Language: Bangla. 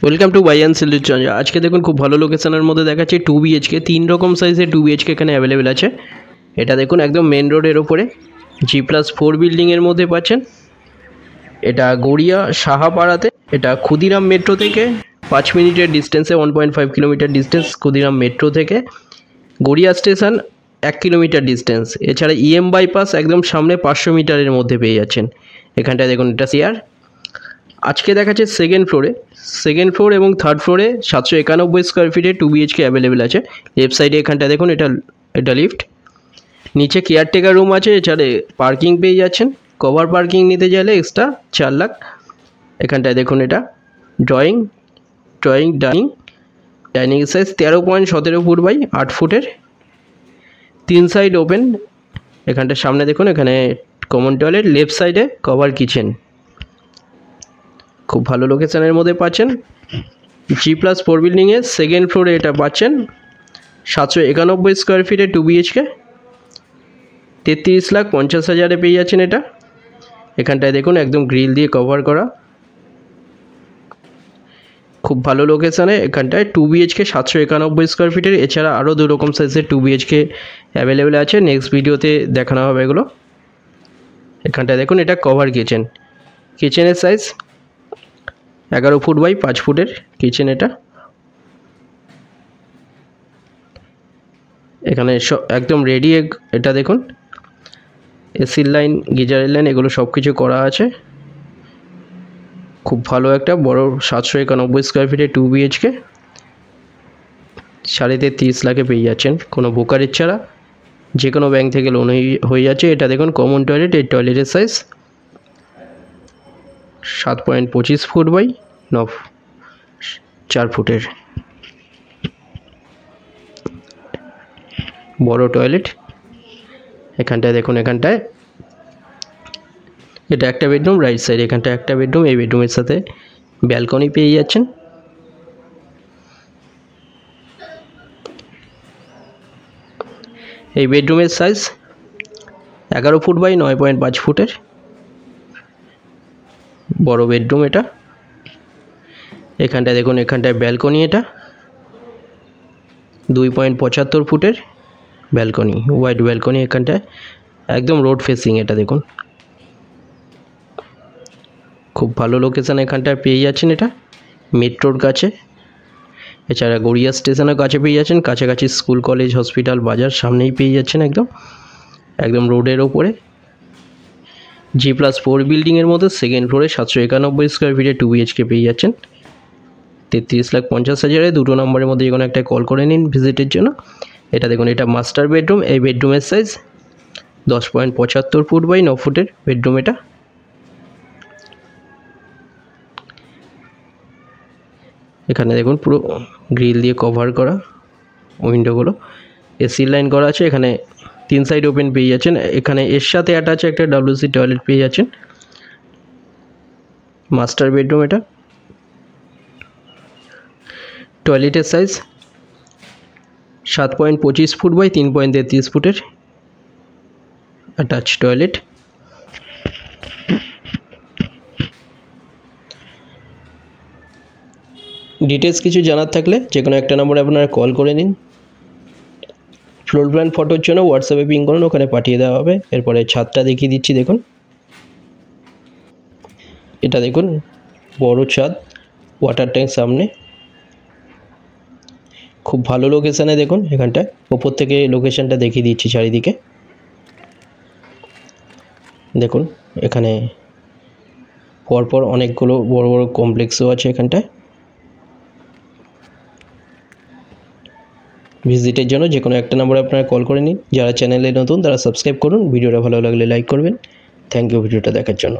Welcome to buy and sell Chanchal. আজকে দেখুন খুব ভালো লোকেশনের মধ্যে দেখাচ্ছে 2 BHK, 3 রকম সাইজের 2 BHK এখানে অ্যাভেলেবেল আছে। এটা দেখুন একদম মেন রোডের ওপরে G+4 বিল্ডিংয়ের মধ্যে পাচ্ছেন। এটা গড়িয়া সাহাপাড়াতে। এটা ক্ষুদিরাম মেট্রো থেকে 5 মিনিটের ডিস্টেন্সে, 1.5 কিলোমিটার ডিস্টেন্স ক্ষুদিরাম মেট্রো থেকে। Garia station 1 kilometre distance. এছাড়া EM বাইপাস একদম সামনে 500 মিটারের মধ্যে পেয়ে যাচ্ছেন। এখানটায় দেখুন এটা শেয়ার। আজকে দেখাচ্ছে সেকেন্ড ফ্লোর এবং থার্ড ফ্লোরে 791 স্কোয়ার ফিটে 2 BHK অ্যাভেলেবেল আছে। লেফট সাইডে এখানটা দেখুন এটা লিফট। নিচে কেয়ারটেকার রুম আছে। এছাড়া পার্কিং পেয়ে যাচ্ছেন। কভার পার্কিং নিতে চাইলে এক্সট্রা 4 লাখ। এখানটায় দেখুন এটা ডাইনিং সাইজ 13.17 ফুট বাই 8 ফুটের, 3 সাইড ওপেন। এখানটার সামনে দেখুন এখানে কমন টয়লেট, লেফট সাইডে কভার কিচেন। খুব ভালো লোকেশনের মধ্যে পাচ্ছেন। G+4 বিল্ডিংয়ে সেকেন্ড ফ্লোরে এটা পাচ্ছেন 791 স্কোয়ার ফিটে 2 BHK, 33,50,000 পেয়ে যাচ্ছেন এটা। এখানটায় দেখুন একদম গ্রিল দিয়ে কভার করা, খুব ভালো লোকেশানে। এখানটায় 2 BHK 791 স্কোয়ার ফিটের। এছাড়া আরও 2 রকম সাইজের 2 BHK অ্যাভেলেবেল আছে। নেক্সট ভিডিওতে দেখানো হবে এগুলো। এখানটায় দেখুন এটা কভার কিচেনের সাইজ 11 ফুট বাই 5 ফুটের কিচেন এটা। এখানে একদম রেডি। এটা দেখুন এসির লাইন, গিজারের লাইন, এগুলো সব কিছু করা আছে। খুব ভালো একটা বড় 791 স্কোয়ার ফিটে 2 BHK 33.5 লাখে পেয়ে যাচ্ছেন কোনো ব্রোকারেজ ছাড়া। যে কোনো ব্যাংক থেকে লোন হয়ে যাচ্ছে। এটা দেখুন কমন টয়লেট। এই টয়লেটের সাইজ 7.25 ফুট বাই 4 ফুটের বড় টয়লেট। এখানটায় দেখুন এটা একটা বেডরুম। রাইট সাইড এখানটা একটা বেডরুম। এই বেডরুমের সাথে ব্যালকনি পেয়ে যাচ্ছেন। এই বেডরুমের সাইজ 11 ফুট বাই 9.5 ফুটের বড় বেডরুম এটা। এখানটায় দেখুন এখানটায় ব্যালকনি। এটা 2.75 ফুটের ব্যালকনি, ওয়াইড ব্যালকনি। এখানটায় একদম রোড ফেসিং। এটা দেখুন খুব ভালো লোকেশান এখানটায় পেয়ে যাচ্ছেন। এটা মেট্রোর কাছে। এছাড়া গড়িয়া স্টেশনের কাছে পেয়ে যাচ্ছেন। কাছাকাছি স্কুল, কলেজ, হসপিটাল, বাজার সামনেই পেয়ে যাচ্ছেন। একদম রোডের ওপরে G+4 বিল্ডিংয়ের মধ্যে সেকেন্ড ফ্লোরে 791 স্কোয়ার ফিটে 2 BHK পেয়ে যাচ্ছেন 33,50,000। দুটো নম্বরের মধ্যে যে কোনো একটা কল করে নিন ভিজিটের জন্য। এটা দেখুন এটা মাস্টার বেডরুম। এই বেডরুমের সাইজ 10.75 ফুট বাই 9 ফুটের বেডরুম এটা। এখানে দেখুন পুরো গ্রিল দিয়ে কভার করা উইন্ডোগুলো, এসি লাইন করা আছে। এখানে 3 সাইড ওপেন পেয়ে যাচ্ছেন। এখানে এর সাথে অ্যাটাচ একটা WC টয়লেট পেয়ে যাচ্ছেন। মাস্টার বেডরুম এটা। টয়লেটের সাইজ 7.25 ফুট বাই 3.33 ফুটের অ্যাটাচ টয়লেট। ডিটেলস কিছু জানার থাকলে যে কোনো একটা নম্বরে আপনারা কল করে নিন। ফ্লোর প্ল্যান ফটোর জন্য হোয়াটসঅ্যাপে পিং করুন, ওখানে পাঠিয়ে দেওয়া হবে। এরপরে ছাদটা দেখিয়ে দিচ্ছি। দেখুন এটা দেখুন বড় ছাদ, ওয়াটার ট্যাঙ্ক সামনে। খুব ভালো লোকেশানে। দেখুন এখানটায় ওপর থেকে লোকেশানটা দেখিয়ে দিচ্ছি চারিদিকে। দেখুন এখানে পরপর অনেকগুলো বড় বড় কমপ্লেক্সও আছে এখানটায়। ভিজিটের জন্য যে কোনো একটা নম্বরে আপনারা কল করে নিন। যারা চ্যানেলে নতুন তারা সাবস্ক্রাইব করুন। ভিডিওটা ভালো লাগলে লাইক করবেন। থ্যাংক ইউ ভিডিওটা দেখার জন্য।